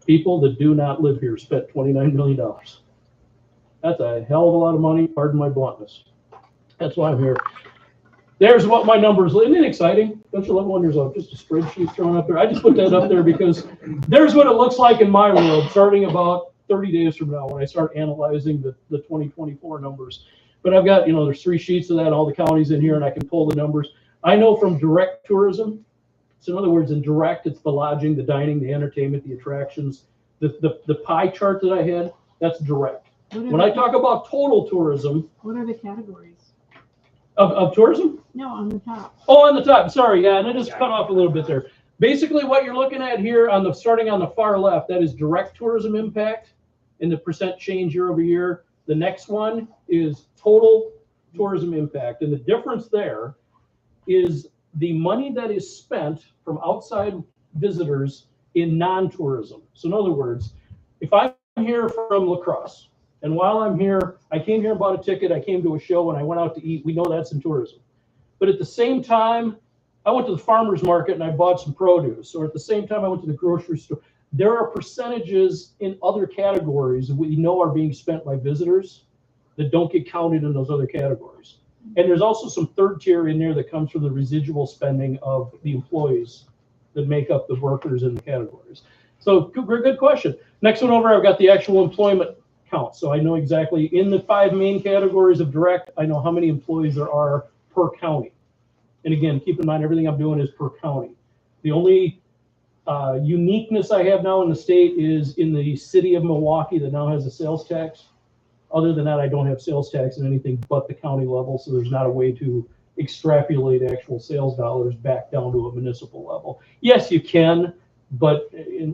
People that do not live here spent $29 million. That's a hell of a lot of money. Pardon my bluntness. That's why I'm here. There's what my numbers, isn't it exciting? Don't you love when there's just a spreadsheet thrown up there? I just put that up there because there's what it looks like in my world starting about 30 days from now when I start analyzing the 2024 numbers. But I've got, there's 3 sheets of that, all the counties in here, and I can pull the numbers. I know from direct tourism, so in other words, in direct, it's the lodging, the dining, the entertainment, the attractions. The pie chart that I had, that's direct. When I talk about total tourism. What are the categories? Of tourism? No, on the top. Oh, on the top. Sorry, yeah, and I just cut off a little bit there. Basically, what you're looking at here starting on the far left, that is direct tourism impact in the percent change year over year. The next one is total tourism impact, and the difference there is the money that is spent from outside visitors in non-tourism. So in other words, if I'm here from La Crosse, and while I'm here, I came here and bought a ticket, I came to a show, and I went out to eat. We know that's in tourism. But at the same time, I went to the farmer's market and I bought some produce. Or at the same time, I went to the grocery store. There are percentages in other categories that we know are being spent by visitors that don't get counted in those other categories. And there's also some third tier in there that comes from the residual spending of the employees that make up the workers in the categories. So good question. Next one over, I've got the actual employment count. So I know exactly in the 5 main categories of direct, I know how many employees there are per county. And again, keep in mind, everything I'm doing is per county. The only uniqueness I have now in the state is in the city of Milwaukee that now has a sales tax. Other than that, I don't have sales tax in anything but the county level. So there's not a way to extrapolate actual sales dollars back down to a municipal level. Yes, you can, but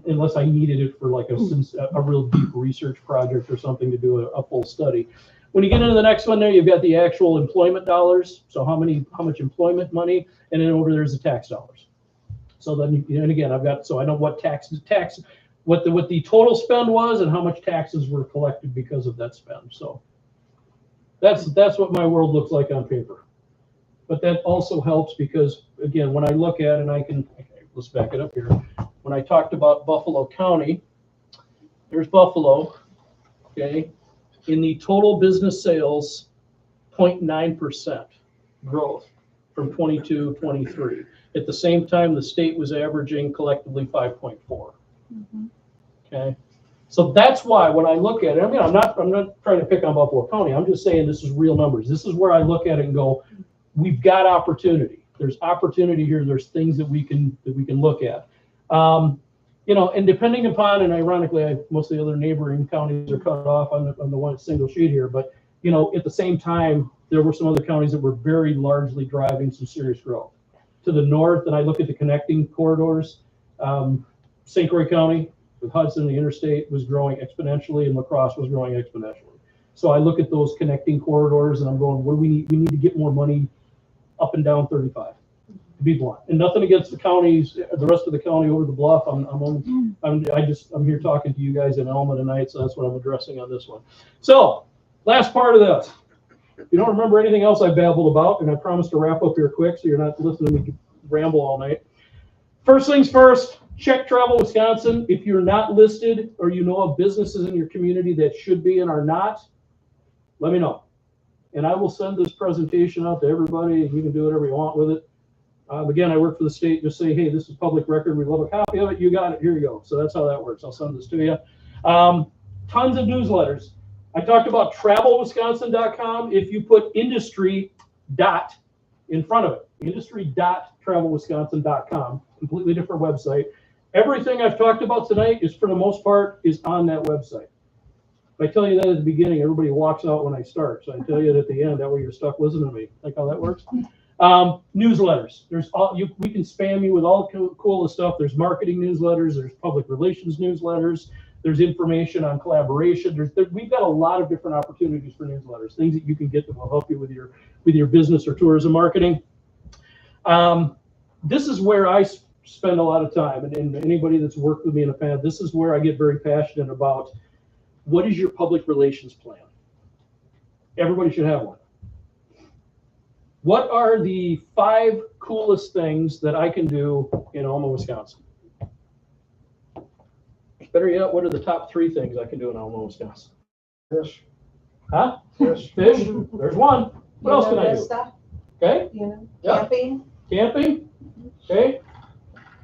unless I needed it for like a real deep research project or something to do a full study. When you get into the next one there, you've got the actual employment dollars. So how much employment money, and then over there's the tax dollars. So then, and again, so I know what what the total spend was and how much taxes were collected because of that spend. So that's what my world looks like on paper. But that also helps because, again, when I look at it, let's back it up here. When I talked about Buffalo County, there's Buffalo, okay? In the total business sales, 0.9% growth from 22-23. At the same time, the state was averaging collectively 5.4. Mm-hmm. Okay, so that's why when I look at it, I'm not trying to pick on Buffalo County. I'm just saying this is real numbers. This is where I look at it and go, we've got opportunity. There's opportunity here. There's things that we can look at. And depending upon, and ironically, most of the other neighboring counties are cut off on the one single sheet here. But at the same time, there were some other counties that were very largely driving some serious growth. To the north, and I look at the connecting corridors, St. Croix County, With Hudson, the interstate was growing exponentially and La Crosse was growing exponentially. So I look at those connecting corridors and I'm going, what do we need? We need to get more money up and down 35, to be blunt. And nothing against the counties, the rest of the county over the bluff. I'm here talking to you guys in Alma tonight, so that's what I'm addressing on this one. So, last part of this. If you don't remember anything else I babbled about, and I promise to wrap up here quick so you're not listening to me ramble all night. First things first, check Travel Wisconsin. If you're not listed or you know of businesses in your community that should be and are not, let me know. And I will send this presentation out to everybody, and you can do whatever you want with it. Again, I work for the state. Just say, hey, this is public record. We love a copy of it. You got it. Here you go. So that's how that works. I'll send this to you. Tons of newsletters. I talked about travelwisconsin.com. If you put industry dot in front of it, industry.travelwisconsin.com, completely different website. Everything I've talked about tonight is, for the most part, is on that website. If I tell you that at the beginning, everybody walks out when I start. So I tell you it at the end. That way you're stuck listening to me. Like how that works? Newsletters. We can spam you with all the coolest stuff. There's marketing newsletters. There's public relations newsletters. There's information on collaboration. We've got a lot of different opportunities for newsletters, things that you can get that will help you with your business or tourism marketing. This is where I spend a lot of time, and anybody that's worked with me in the past, this is where I get very passionate about what is your public relations plan. Everybody should have one. What are the 5 coolest things that I can do in Alma, Wisconsin? Better yet, what are the top 3 things I can do in Alma, Wisconsin? Fish. Huh? Fish. Fish. There's one. What else can I do? Stuff, Okay. Yeah. camping. Camping. Okay.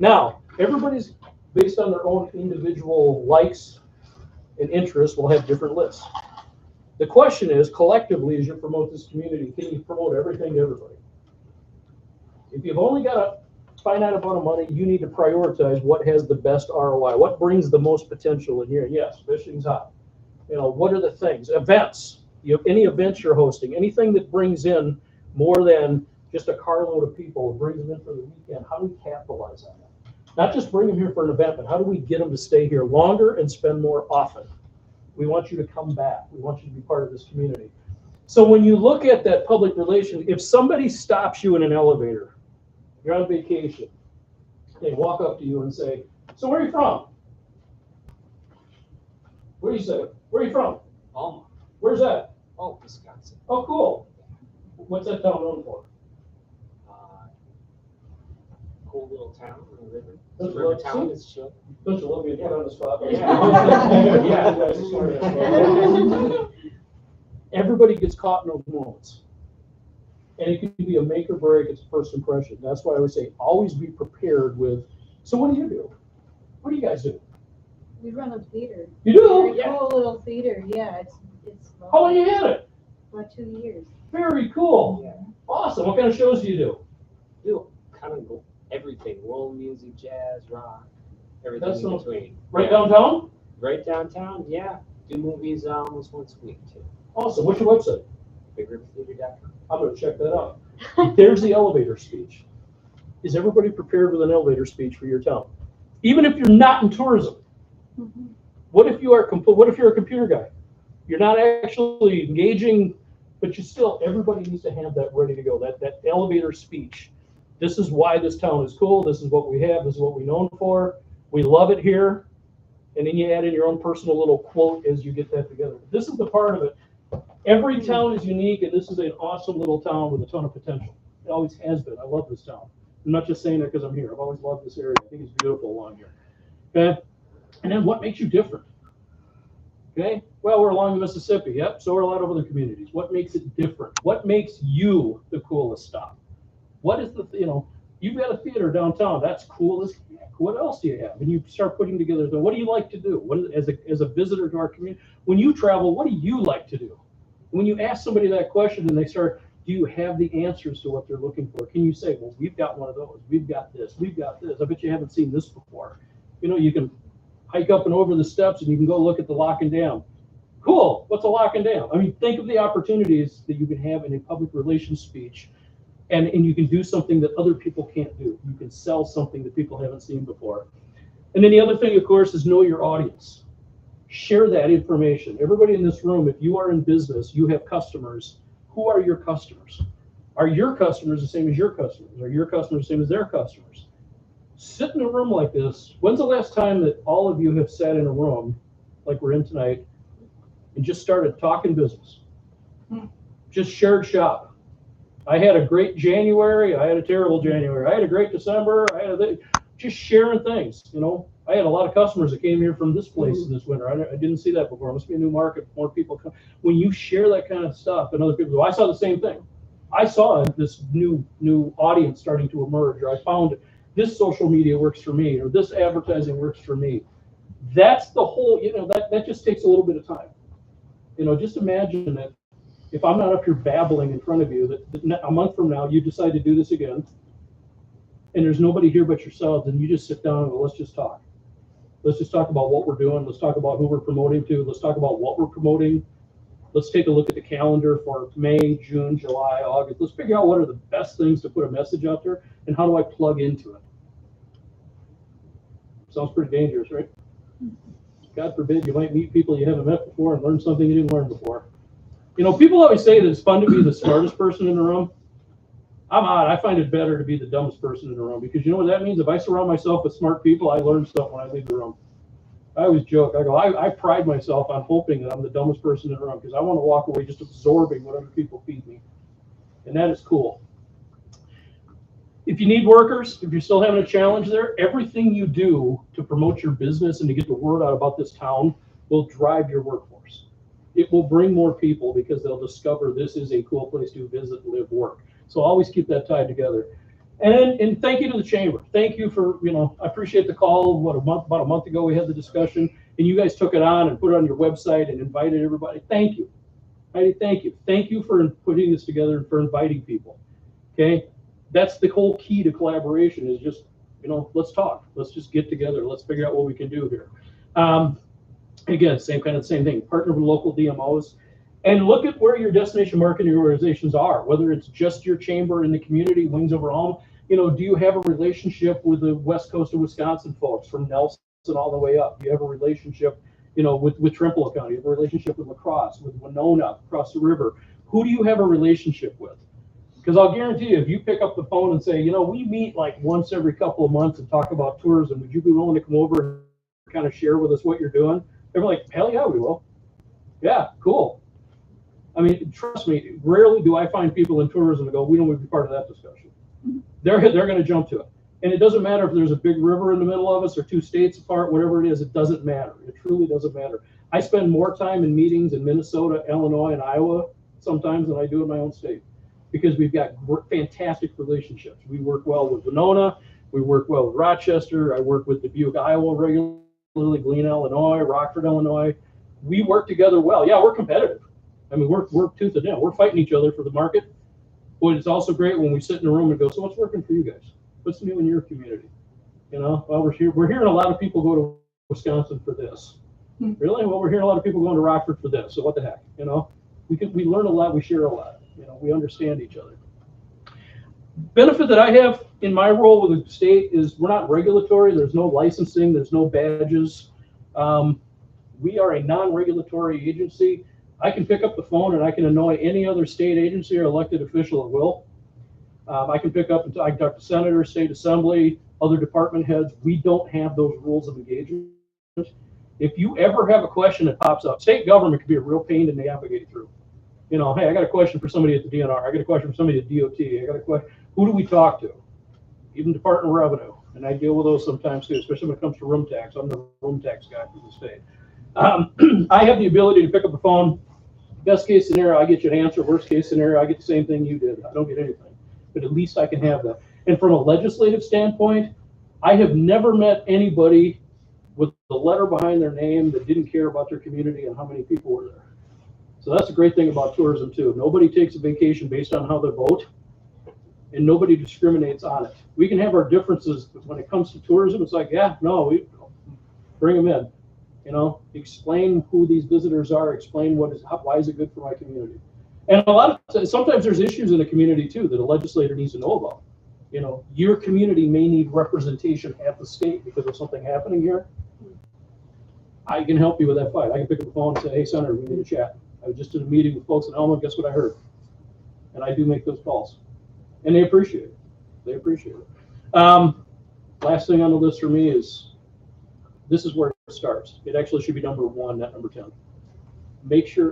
Now, everybody's based on their own individual likes and interests will have different lists. The question is, collectively, as you promote this community, can you promote everything to everybody? If you've only got a finite amount of money, you need to prioritize what has the best ROI, what brings the most potential in here. Yes, fishing's hot. What are the things? Events. You have any events you're hosting, anything that brings in more than just a carload of people, brings them in for the weekend. How do we capitalize on that? Not just bring them here for an event, but how do we get them to stay here longer and spend more often? We want you to come back. We want you to be part of this community. So when you look at that public relations, if somebody stops you in an elevator, you're on vacation, they walk up to you and say, so where are you from? What do you say? Where are you from? Alma. Where's that? Oh, Wisconsin. Oh, cool. What's that town known for? Cool little town on the river. Don't you River love- town see? is chill. Don't you love being put on the spot? Yeah. Everybody gets caught in those moments. And it can be a make or break, it's first impression. That's why I always say, always be prepared with, so what do you do? What do you guys do? We run a theater. You do? Very cool little theater, yeah, it's How long you had it? about 2 years. Very cool. Yeah. Awesome. What kind of shows do you do? Do kind of everything. World music, jazz, rock, everything That's in so- between. Right Yeah. downtown? Right downtown, yeah. Do movies almost once a week too. Awesome. What's your website? BigRiverTheater.com. I'm going to check that out. There's the elevator speech. Is everybody prepared with an elevator speech for your town? Even if you're not in tourism. What if you're a computer guy? You're not actually engaging, but everybody needs to have that ready to go. That elevator speech. This is why this town is cool. This is what we have. This is what we're known for. We love it here. And then you add in your own personal little quote as you get that together. This is the part of it. Every town is unique, and this is an awesome little town with a ton of potential. It always has been. I love this town. I'm not just saying that because I'm here. I've always loved this area. I think it's beautiful along here. Okay? And then what makes you different? Okay? Well, we're along the Mississippi. Yep. So are a lot of other communities. What makes it different? What makes you the coolest stop? What is you've got a theater downtown. That's cool as heck. What else do you have? And you start putting together, what do you like to do? As a visitor to our community, when you travel, what do you like to do? When you ask somebody that question and they start, do you have the answers to what they're looking for? Can you say, well, we've got one of those. We've got this. We've got this. I bet you haven't seen this before. You can hike up and over the steps and you can go look at the lock and dam. Cool. What's a lock and dam? I mean, think of the opportunities that you can have in a public relations speech. And you can do something that other people can't do. You can sell something that people haven't seen before. And then the other thing, of course, is know your audience. Share that information. Everybody in this room, if you are in business, you have customers. Who are your customers? Are your customers the same as your customers? Are your customers the same as their customers? Sit in a room like this. When's the last time that all of you have sat in a room like we're in tonight and just started talking business? Just shared shop. I had a great January. I had a terrible January. I had a great December. Just sharing things, you know. I had a lot of customers that came here from this place this winter. I didn't see that before. It must be a new market. More people come. When you share that kind of stuff, and other people go, I saw the same thing. I saw this new audience starting to emerge, or I found this social media works for me, or this advertising works for me. That's the whole, you know, that just takes a little bit of time. You know, just imagine that if I'm not up here babbling in front of you, that a month from now you decide to do this again, and there's nobody here but yourselves, and you just sit down and go, let's just talk. Let's just talk about what we're doing. Let's talk about who we're promoting to. Let's talk about what we're promoting. Let's take a look at the calendar for May, June, July, August. Let's figure out what are the best things to put a message out there, and how do I plug into it. Sounds pretty dangerous, right? God forbid you might meet people you haven't met before and learn something you didn't learn before. You know, people always say that it's fun to be the smartest person in the room. I'm odd. I find it better to be the dumbest person in the room, because you know what that means? If I surround myself with smart people, I learn stuff when I leave the room. I always joke. I go, I pride myself on hoping that I'm the dumbest person in the room, because I want to walk away just absorbing what other people feed me. And that is cool. If you need workers, if you're still having a challenge there, everything you do to promote your business and to get the word out about this town will drive your workforce. It will bring more people because they'll discover this is a cool place to visit, live, work. So always keep that tied together. And thank you to the chamber. Thank you for, you know, I appreciate the call. About a month ago we had the discussion, and you guys took it on and put it on your website and invited everybody. Thank you. Thank you. Thank you for putting this together and for inviting people. Okay? That's the whole key to collaboration, is just, you know, let's talk. Let's just get together. Let's figure out what we can do here. Again, same thing. Partner with local DMOs. And look at where your destination marketing organizations are, whether it's just your chamber in the community, Wings Over Alma. You know, do you have a relationship with the west coast of Wisconsin folks from Nelson all the way up? Do you have a relationship, you know, with Trimble County? You have a relationship with La Crosse, with Winona across the river? Who do you have a relationship with? Because I'll guarantee you, if you pick up the phone and say, you know, we meet like once every couple of months and talk about tourism, would you be willing to come over and kind of share with us what you're doing? They're like, hell yeah, we will. Yeah, cool. I mean, trust me, rarely do I find people in tourism that go, we don't want to be part of that discussion. They're going to jump to it. And it doesn't matter if there's a big river in the middle of us or 2 states apart, whatever it is, it doesn't matter. It truly doesn't matter. I spend more time in meetings in Minnesota, Illinois, and Iowa sometimes than I do in my own state, because we've got fantastic relationships. We work well with Winona. We work well with Rochester. I work with Dubuque, Iowa regularly, Galena, Illinois, Rockford, Illinois. We work together well. Yeah, we're competitive. I mean, we're tooth and nail. We're fighting each other for the market. But it's also great when we sit in a room and go, so what's working for you guys? What's new in your community? You know, well, we're hearing a lot of people go to Wisconsin for this. Really? Well, we're hearing a lot of people going to Rockford for this. So what the heck? You know, we learn a lot. We share a lot. You know, we understand each other. Benefit that I have in my role with the state is we're not regulatory. There's no licensing. There's no badges. We are a non-regulatory agency. I can pick up the phone and I can annoy any other state agency or elected official at will. I can pick up and I can talk to senators, state assembly, other department heads. We don't have those rules of engagement. If you ever have a question that pops up, state government can be a real pain to navigate through. You know, hey, I got a question for somebody at the DNR. I got a question for somebody at DOT. I got a question. Who do we talk to? Even Department of Revenue. And I deal with those sometimes too, especially when it comes to room tax. I'm the room tax guy for the state. I have the ability to pick up the phone. Best case scenario, I get you an answer. Worst case scenario, I get the same thing you did. I don't get anything. But at least I can have that. And from a legislative standpoint, I have never met anybody with the letter behind their name that didn't care about their community and how many people were there. So that's a great thing about tourism too. Nobody takes a vacation based on how they vote, and nobody discriminates on it. We can have our differences, but when it comes to tourism, it's like, yeah, no, we bring them in. You know, explain who these visitors are, explain why is it good for my community. And sometimes there's issues in the community too that a legislator needs to know about. You know, your community may need representation at the state because of something happening here. I can help you with that fight. I can pick up the phone and say, hey, Senator, we need to chat. I was just in a meeting with folks in Alma, guess what I heard? And I do make those calls. And they appreciate it. They appreciate it. Last thing on the list for me is, this is where it starts. It actually should be number 1, not number 10. Make sure